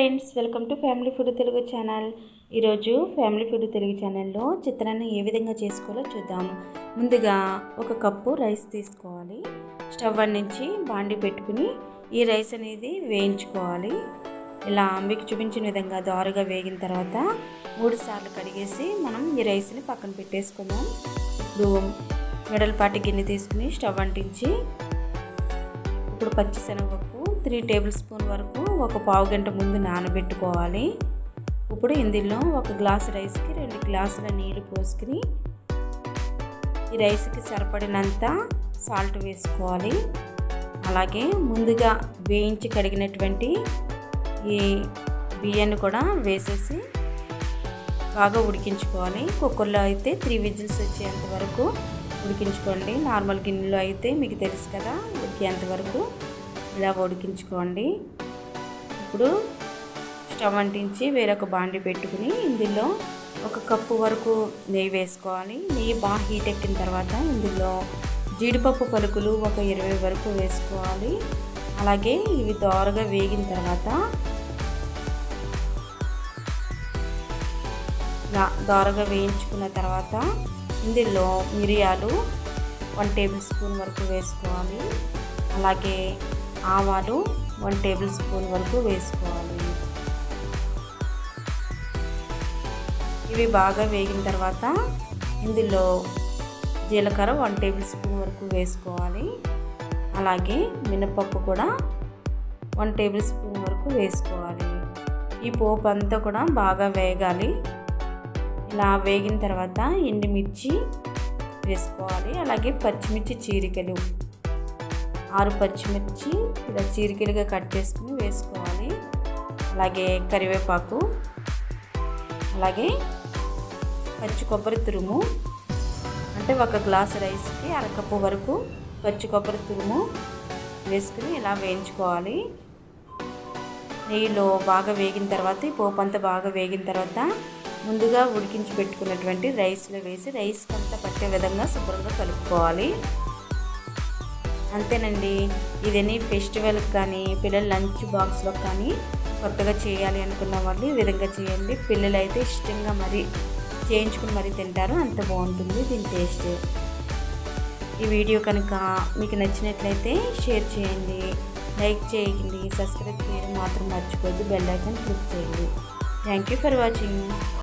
Friends, welcome to family food Telugu channel. ఈరోజు family food Telugu ఛానల్లో చిత్రాన్ని ఏ విధంగా చేసుకోవాలో చూద్దాం. ముందుగా ఒక కప్పు రైస్ తీసుకోవాలి. స్టవ్ నుంచి బాండి పెట్టుకుని ఈ రైస్ అనేది వేయించుకోవాలి. ఇలా మీకు చూపించిన విధంగా దారుగా వేగిన తర్వాత 3 సార్లు కడిగేసి మనం ఈ రైస్ని పక్కన పెట్టేసుకుందాం. ఇప్పుడు వెడల్పాటి గిన్నె తీసుకుని స్టవ్ అంటించి ఇప్పుడు పచ్చిశనగపప్పు 3 టేబుల్ స్పూన్ వరకు ఒక పావు గంట ముందు నానబెట్టుకోవాలి. ఇప్పుడు ఇందులో ఒక గ్లాసు రైస్కి 2 గ్లాసుల నీళ్లు పోసుకుని ఈ రైస్కి సరిపడినంత సాల్ట్ వేసుకోవాలి. అలాగే ముందుగా వేయించి కడిగినటువంటి ఈ బియ్యాన్ని కూడా వేసేసి బాగా ఉడికించుకోవాలి. కుక్కర్లో అయితే 3 విజిల్స్ వచ్చేంత వరకు ఉడికించుకోండి. నార్మల్ గిన్నెలో అయితే మీకు తెలుసు కదా, ఉడికేంత వరకు ఇలా ఉడికించుకోండి. ఇప్పుడు స్టవ్ అంటించి వేరొక బాండి పెట్టుకుని ఇందులో ఒక కప్పు వరకు నెయ్యి వేసుకోవాలి. నెయ్యి బాగా హీట్ ఎక్కిన తర్వాత ఇందులో జీడిపప్పు పలుకులు ఒక 20 వరకు వేసుకోవాలి. అలాగే ఇవి దోరగా వేగిన తర్వాత దోరగా వేయించుకున్న తర్వాత ఇందులో మిరియాలు 1 టేబుల్ స్పూన్ వరకు వేసుకోవాలి. అలాగే ఆవాలు 1 టేబుల్ స్పూన్ వరకు వేసుకోవాలి. ఇవి బాగా వేగిన తర్వాత ఇందులో జీలకర్ర 1 టేబుల్ స్పూన్ వరకు వేసుకోవాలి. అలాగే మినపప్పు కూడా 1 టేబుల్ స్పూన్ వరకు వేసుకోవాలి. ఈ పోపు అంతా కూడా బాగా వేగాలి. ఇలా వేగిన తర్వాత ఎండుమిర్చి వేసుకోవాలి. అలాగే పచ్చిమిర్చి చీరికలు 6 పచ్చిమిర్చి ఇలా చీరికలుగా కట్ చేసుకుని వేసుకోవాలి. అలాగే కరివేపాకు, అలాగే పచ్చి కొబ్బరి తురుము, అంటే ఒక గ్లాసు రైస్కి అరకప్పు వరకు పచ్చి కొబ్బరి తురుము వేసుకుని ఇలా వేయించుకోవాలి. నెయ్యిలో బాగా వేగిన తర్వాత ఈ పోపు అంతా బాగా వేగిన తర్వాత ముందుగా ఉడికించి పెట్టుకున్నటువంటి రైస్లో వేసి రైస్కి అంతా పట్టే విధంగా శుభ్రంగా కలుపుకోవాలి. అంతేనండి. ఇదని ఫెస్టివల్కి కానీ పిల్లల లంచ్ బాక్స్లో కానీ కొత్తగా చేయాలి అనుకున్న వాళ్ళు ఈ విధంగా చేయండి. పిల్లలు అయితే ఇష్టంగా మరీ చేయించుకుని మరీ తింటారు. అంత బాగుంటుంది దీని టేస్ట్. ఈ వీడియో కనుక మీకు నచ్చినట్లయితే షేర్ చేయండి, లైక్ చేయండి, సబ్స్క్రైబ్ చేయడం మాత్రం మర్చిపోద్దు, బెల్ ఐకాన్ క్లిక్ చేయండి. Thank you for watching.